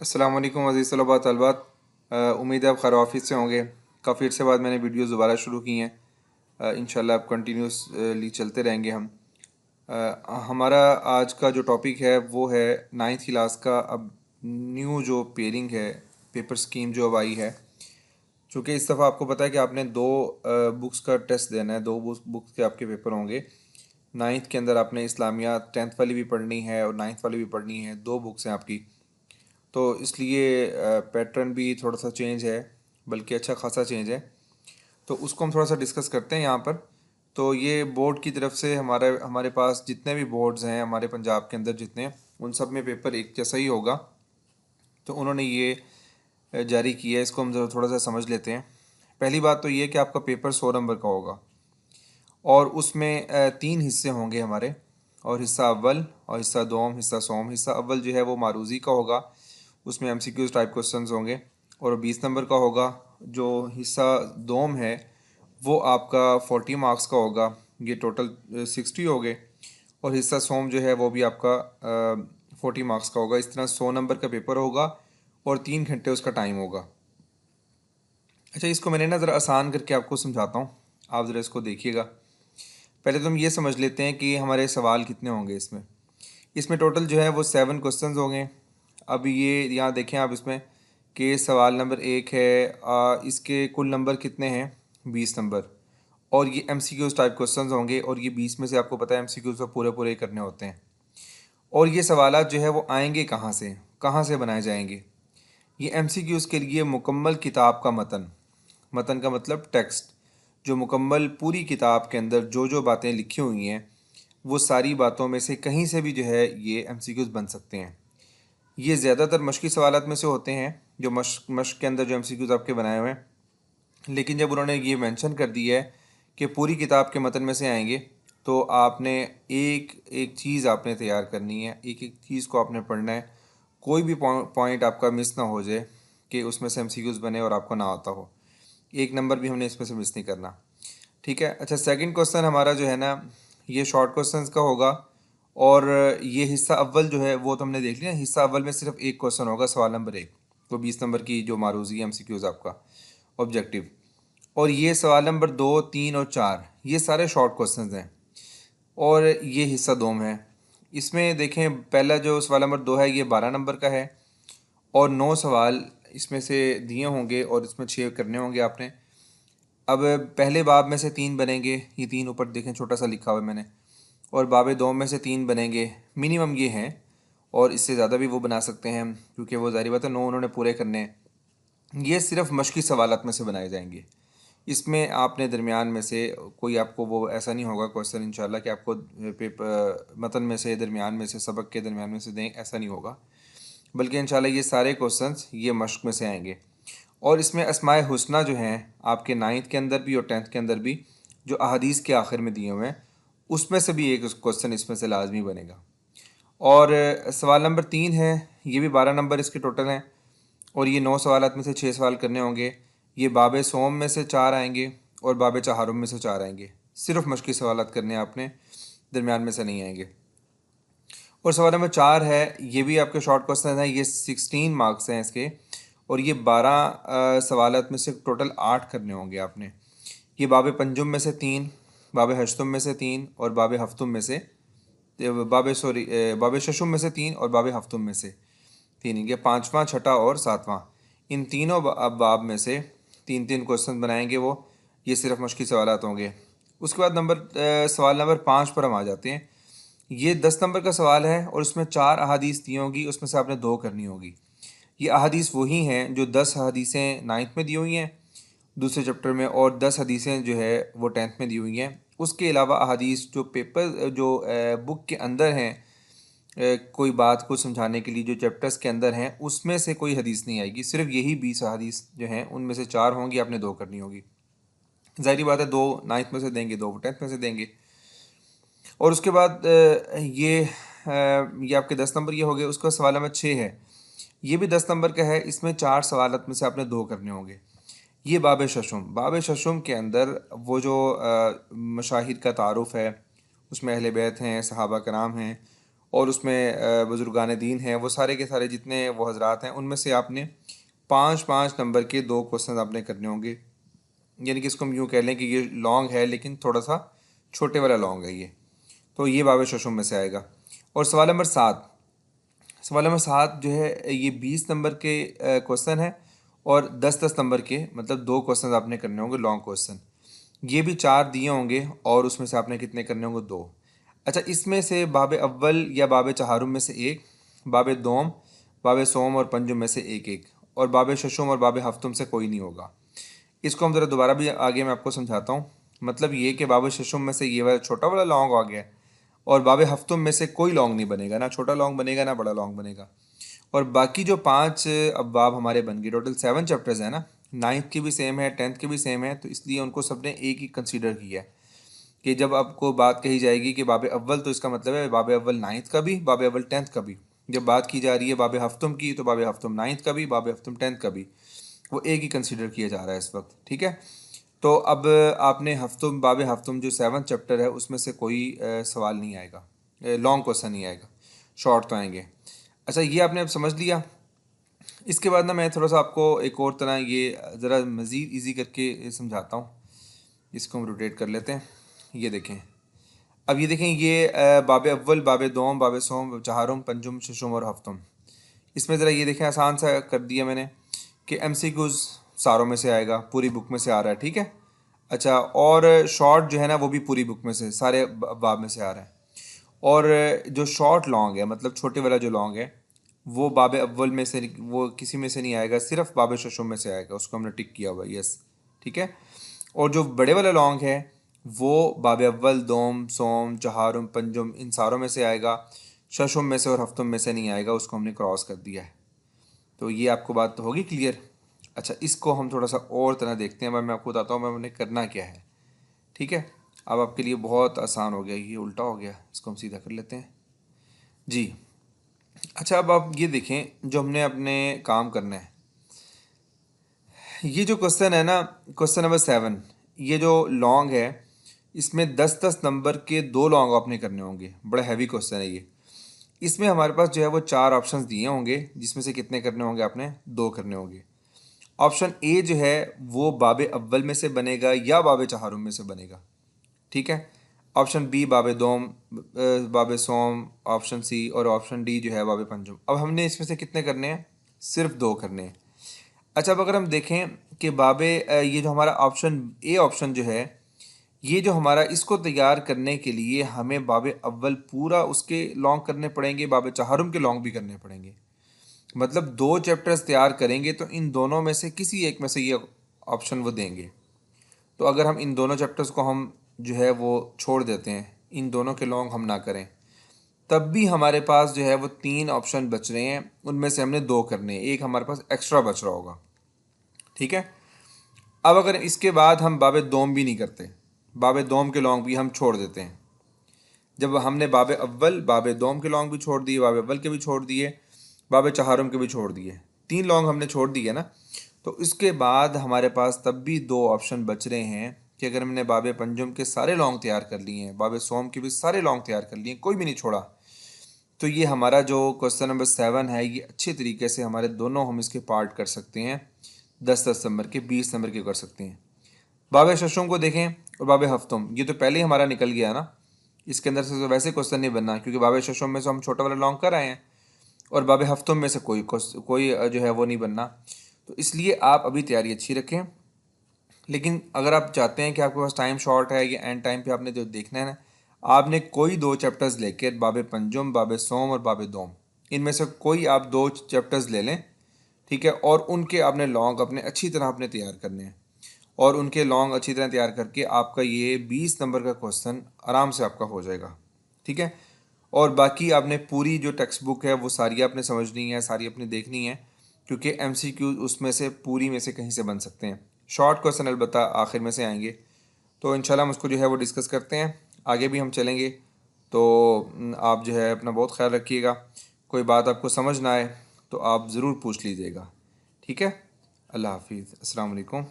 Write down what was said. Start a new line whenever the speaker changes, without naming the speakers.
अस्सलाम वालेकुम अज़ीज़ तलबा तलबात। उम्मीद है आप खैर ऑफिस से होंगे। काफ़ी अर्से बाद मैंने वीडियोस दोबारा शुरू की हैं। इंशाल्लाह अब कंटिन्यूसली चलते रहेंगे हम। हमारा आज का जो टॉपिक है वो है नाइन्थ क्लास का अब न्यू जो पेयरिंग है, पेपर स्कीम जो अब आई है। चूँकि इस दफ़ा आपको पता है कि आपने दो बुक्स का टेस्ट देना है, दो बुक्स के आपके पेपर होंगे। नाइन्थ के अंदर आपने इस्लामिया 10th वाली भी पढ़नी है और नाइन्थ वाली भी पढ़नी है, दो बुक्स हैं आपकी। तो इसलिए पैटर्न भी थोड़ा सा चेंज है, बल्कि अच्छा खासा चेंज है। तो उसको हम थोड़ा सा डिस्कस करते हैं यहाँ पर। तो ये बोर्ड की तरफ से हमारे हमारे पास जितने भी बोर्ड्स हैं हमारे पंजाब के अंदर जितने, उन सब में पेपर एक जैसा ही होगा। तो उन्होंने ये जारी किया है, इसको हम थोड़ा सा समझ लेते हैं। पहली बात तो ये कि आपका पेपर 100 नंबर का होगा और उसमें तीन हिस्से होंगे हमारे, और हिस्सा अव्वल और हिस्सा दोम, हिस्सा सोम। हिस्सा अव्वल जो है वो मारूज़ी का होगा, उसमें एमसीक्यूज़ टाइप क्वेश्चंस होंगे और 20 नंबर का होगा। जो हिस्सा दोम है वो आपका 40 मार्क्स का होगा, ये टोटल 60 हो गए। और हिस्सा सोम जो है वो भी आपका 40 मार्क्स का होगा। इस तरह 100 नंबर का पेपर होगा और 3 घंटे उसका टाइम होगा। अच्छा, इसको मैंने ना ज़रा आसान करके आपको समझाता हूँ, आप ज़रा इसको देखिएगा। पहले तो हम ये समझ लेते हैं कि हमारे सवाल कितने होंगे इसमें। इसमें टोटल जो है वो 7 क्वेश्चंस होंगे। अब ये यहाँ देखें आप इसमें कि सवाल नंबर 1 है, इसके कुल नंबर कितने हैं, 20 नंबर। और ये एमसीक्यूज़ टाइप क्वेश्चंस होंगे और ये 20 में से आपको पता है एमसीक्यूज़ तो पूरे पूरे करने होते हैं। और ये सवालात जो है वो आएंगे कहाँ से बनाए जाएंगे। ये एमसीक्यूज़ के लिए मुकम्मल किताब का मतन, मतन का मतलब टेक्स्ट, जो मुकम्मल पूरी किताब के अंदर जो जो बातें लिखी हुई हैं वो सारी बातों में से कहीं से भी जो है ये एमसीक्यूज़ बन सकते हैं। ये ज़्यादातर मश्की सवालात में से होते हैं जो मश्क के अंदर जो एमसीक्यूज़ आपके बनाए हुए हैं। लेकिन जब उन्होंने ये मेंशन कर दिया है कि पूरी किताब के मतन में से आएंगे, तो आपने एक एक चीज़ आपने तैयार करनी है, एक एक चीज़ को आपने पढ़ना है। कोई भी पॉइंट आपका मिस ना हो जाए कि उसमें से एमसीक्यूज़ बने और आपको ना आता हो। एक नंबर भी हमने इसमें से मिस नहीं करना। ठीक है। अच्छा, सेकंड क्वेश्चन हमारा जो है ना, ये शॉर्ट क्वेश्चंस का होगा। और ये हिस्सा अव्वल जो है वो तो हमने देख लिया। हिस्सा अव्वल में सिर्फ एक क्वेश्चन होगा, सवाल नंबर 1। तो 20 नंबर की जो मारूजी एमसीक्यूज़ आपका ऑब्जेक्टिव। और ये सवाल नंबर 2, 3 और 4 ये सारे शॉर्ट क्वेश्चंस हैं। और ये हिस्सा दोम है। इसमें देखें, पहला जो सवाल नंबर 2 है ये 12 नंबर का है और 9 सवाल इसमें से दिए होंगे और इसमें 6 करने होंगे आपने। अब पहले बाब में से 3 बनेंगे, ये 3 ऊपर देखें छोटा सा लिखा हुआ है मैंने। और बाब दोम में से 3 बनेंगे, मिनिमम ये हैं। और इससे ज़्यादा भी वो बना सकते हैं हम, क्योंकि वो ज़ाहिर बात है 9 उन्होंने पूरे करने हैं। ये सिर्फ मश्की सवालात में से बनाए जाएंगे। इसमें आपने दरमियान में से कोई, आपको वो ऐसा नहीं होगा क्वेश्चन इंशाल्लाह कि आपको पेपर मतन में से, दरमियान में से, सबक के दरमियान में से दें, ऐसा नहीं होगा। बल्कि इंशाल्लाह ये सारे क्वेश्चंस ये मश्क में से आएंगे। और इसमें अस्माए हुस्ना जो हैं आपके 9th के अंदर भी और 10th के अंदर भी, जो अहादीस के आखिर में दिए हुए हैं, उसमें से भी एक क्वेश्चन इसमें से लाजमी बनेगा। और सवाल नंबर 3 है, ये भी 12 नंबर इसके टोटल हैं। और ये 9 सवालात में से 6 सवाल करने होंगे। ये बाब सोम में से 4 आएंगे और बाब चहारुम में से 4 आएंगे। सिर्फ मश्की सवालात करने हैं आपने, दरमियान में से नहीं आएंगे। और सवाल नंबर 4 है, ये भी आपके शॉर्ट क्वेश्चन हैं, ये 16 मार्क्स हैं इसके। और ये 12 सवालात में से टोटल 8 करने होंगे आपने। ये बाब पंजुम में से 3, बाब हश्तुम में से 3 और बाब हफ्तुम में से, बाब शशुम में से 3 और बाब हफ्तुम में से 3। ये 5वां, छठा और 7वां, इन तीनों बाब में से 3 3 क्वेश्चन बनाएंगे वो। ये सिर्फ मश्की सवालात होंगे। उसके बाद सवाल नंबर 5 पर हम आ जाते हैं। ये 10 नंबर का सवाल है और उसमें 4 अहादीस दी होंगी, उसमें से आपने 2 करनी होगी। ये अहादीस वही हैं जो 10 हदीसें 9th में दी हुई हैं दूसरे चैप्टर में, और 10 हदीसें जो है वो 10th में दी हुई हैं। उसके अलावा अहादीस जो पेपर जो बुक के अंदर हैं, कोई बात को समझाने के लिए जो चैप्टर्स के अंदर हैं, उसमें से कोई हदीस नहीं आएगी। सिर्फ यही 20 हदीस जो हैं उनमें से 4 होंगी, आपने 2 करनी होगी। ज़ाहिर बात है 2 9th में से देंगे, 2 10th में से देंगे। और उसके बाद ये आपके 10 नंबर ये हो गए। उसका सवाल नंबर 6 है, ये भी 10 नंबर का है। इसमें 4 सवालत में से आपने 2 करने होंगे। ये बाब शशुम के अंदर वो जो मशाहिर का तारुफ़ है, उसमें अहले बैत हैं, सहाबा कराम हैं, और उसमें बुज़ुर्गान दीन हैं, वो सारे के सारे जितने वो हजरात हैं, उनमें से आपने 5-5 नंबर के 2 क्वेश्चन आपने करने होंगे। यानी कि इसको हम यूँ कह लें कि ये लॉन्ग है लेकिन थोड़ा सा छोटे वाला लॉन्ग है ये। तो ये बाब शशुम में से आएगा। और सवाल नंबर 7 जो है ये 20 नंबर के क्वेश्चन है और 10-10 नंबर के, मतलब 2 क्वेश्चन आपने करने होंगे लॉन्ग क्वेश्चन। ये भी 4 दिए होंगे और उसमें से आपने कितने करने होंगे, 2। अच्छा, इसमें से बाब अव्वल या बाब चहारुम में से एक, बाब दोम, बाब सोम और पंजुम में से एक एक, और बाब शशुम और बाब हफ्तुम से कोई नहीं होगा। इसको हम ज़रा दोबारा भी आगे मैं आपको समझाता हूँ। मतलब ये कि बाब शशुम में से ये वाला छोटा वाला लॉन्ग आ गया और बाब हफ्तुम में से कोई लॉन्ग नहीं बनेगा, ना छोटा लॉन्ग बनेगा ना बड़ा लॉन्ग बनेगा। और बाकी जो 5 अब्वाब हमारे बन गए, टोटल 7 चैप्टर्स हैं ना, 9th की भी सेम है, 10th की भी सेम है, तो इसलिए उनको सबने एक ही कंसीडर किया है कि जब आपको बात कही जाएगी कि बाब अव्वल, तो इसका मतलब है बाब अव्वल 9th का भी, बाब अव्वल 10th का भी। जब बात की जा रही है बाब हफ्तुम की, तो बाब हफ्तुम 9th का भी, बाब हफ्तुम 10th का भी, वो एक ही कंसीडर किया जा रहा है इस वक्त। ठीक है, तो अब आपने हफ्तुम, बाब हफ्तुम जो 7th चैप्टर है उसमें से कोई सवाल नहीं आएगा, लॉन्ग क्वेश्चन नहीं आएगा, शॉर्ट तो आएंगे। अच्छा, ये आपने अब समझ लिया। इसके बाद ना मैं थोड़ा सा आपको एक और तरह ये ज़रा मज़ीद इजी करके समझाता हूँ। इसको हम रोटेट कर लेते हैं। ये देखें, अब ये देखें, ये बाब अव्वल, बाब दोम, बाब सोम, चहारुम, पंजुम, शशुम और हफ्तुम। इसमें ज़रा ये देखें, आसान सा कर दिया मैंने कि MCQs सारों में से आएगा, पूरी बुक में से आ रहा है। ठीक है, अच्छा, और शॉर्ट जो है ना वो भी पूरी बुक में से, सारे बाब में से आ रहा है। और जो शॉर्ट लॉन्ग है, मतलब छोटे वाला जो लॉन्ग है, वो बाब अव्वल में से, वो किसी में से नहीं आएगा, सिर्फ बाब शशुम में से आएगा, उसको हमने टिक किया हुआ है, यस। ठीक है, और जो बड़े वाला लॉन्ग है वो बाब अव्वल, दोम, सोम, चहारुम, पंजुम, इन सारों में से आएगा, शशुम में से और हफ्तुम में से नहीं आएगा, उसको हमने क्रॉस कर दिया है। तो ये आपको बात तो होगी क्लियर। अच्छा, इसको हम थोड़ा सा और तरह देखते हैं, मैं आपको बताता हूँ मैं उन्हें करना क्या है। ठीक है, अब आपके लिए बहुत आसान हो गया, ये उल्टा हो गया, इसको हम सीधा कर लेते हैं जी। अच्छा, अब आप ये देखें, जो हमने अपने काम करना है, ये जो क्वेश्चन है ना, क्वेश्चन नंबर 7, ये जो लॉन्ग है, इसमें 10-10 नंबर के 2 लॉन्ग आपने करने होंगे। बड़ा हैवी क्वेश्चन है ये। इसमें हमारे पास जो है वो 4 ऑप्शंस दिए होंगे, जिसमें से कितने करने होंगे आपने, 2 करने होंगे। ऑप्शन ए जो है वो बाब अव्वल में से बनेगा या बाब चहारुम में से बनेगा। ठीक है, ऑप्शन बी बाब दोम, बाब सोम, ऑप्शन सी और ऑप्शन डी जो है बाब पंजुम। अब हमने इसमें से कितने करने हैं, सिर्फ 2 करने हैं। अच्छा, अब अगर हम देखें कि ये जो हमारा ऑप्शन ए ऑप्शन जो है, ये जो हमारा, इसको तैयार करने के लिए हमें बाब अव्वल पूरा उसके लॉन्ग करने पड़ेंगे, बाब चहारुम के लॉन्ग भी करने पड़ेंगे। मतलब 2 चैप्टर्स तैयार करेंगे तो इन दोनों में से किसी एक में से ये ऑप्शन वो देंगे। तो अगर हम इन दोनों चैप्टर्स को हम जो है वो छोड़ देते हैं, इन दोनों के लॉन्ग हम ना करें, तब भी हमारे पास जो है वो 3 ऑप्शन बच रहे हैं, उनमें से हमने 2 करने हैं, एक हमारे पास एक्स्ट्रा बच रहा होगा। ठीक है, अब अगर इसके बाद हम बाब दोम भी नहीं करते, बाब दोम के लॉन्ग भी हम छोड़ देते हैं, जब हमने बाब अव्वल, बाब दोम के लॉन्ग भी छोड़ दिए, बाब अव्वल के भी छोड़ दिए, बाब चहारुम के भी छोड़ दिए, 3 लॉन्ग हमने छोड़ दिए ना, तो इसके बाद हमारे पास तब भी 2 ऑप्शन बच रहे हैं कि अगर हमने बाब पंजुम के सारे लॉन्ग तैयार कर लिए हैं, बाब सोम के भी सारे लॉन्ग तैयार कर लिए हैं, कोई भी नहीं छोड़ा, तो ये हमारा जो क्वेश्चन नंबर 7 है, ये अच्छे तरीके से हमारे दोनों हम इसके पार्ट कर सकते हैं, 10-10 नंबर के, 20 नंबर के कर सकते हैं। बाब शशुम को देखें और बाब हफ्तुम, ये तो पहले ही हमारा निकल गया ना, इसके अंदर से तो वैसे क्वेश्चन नहीं बनना, क्योंकि बाब शशुम में से हम छोटा वाला लॉन्ग कर आए हैं और बाब हफ्तुम में से कोई जो है वो नहीं बनना। तो इसलिए आप अभी तैयारी अच्छी रखें। लेकिन अगर आप चाहते हैं कि आपके पास टाइम शॉर्ट है, या एंड टाइम पे आपने जो देखना है ना, आपने कोई 2 चैप्टर्स लेके, बाब पंजुम, बाब सोम और बाब दोम, इनमें से कोई आप 2 चैप्टर्स ले लें। ठीक है, और उनके आपने लॉन्ग अपने अच्छी तरह आपने तैयार करने हैं, और उनके लॉन्ग अच्छी तरह तैयार करके आपका ये 20 नंबर का क्वेश्चन आराम से आपका हो जाएगा। ठीक है, और बाकी आपने पूरी जो टेक्स्ट बुक है वो सारी आपने समझनी है, सारी आपने देखनी है, क्योंकि MCQ उसमें से पूरी में से कहीं से बन सकते हैं। शॉर्ट क्वेश्चन अलबत्ता आखिर में से आएंगे। तो इंशाल्लाह हम उसको जो है वो डिस्कस करते हैं, आगे भी हम चलेंगे। तो आप जो है अपना बहुत ख्याल रखिएगा। कोई बात आपको समझ ना आए तो आप ज़रूर पूछ लीजिएगा। ठीक है, अल्लाह हाफिज़, अस्सलाम वालेकुम।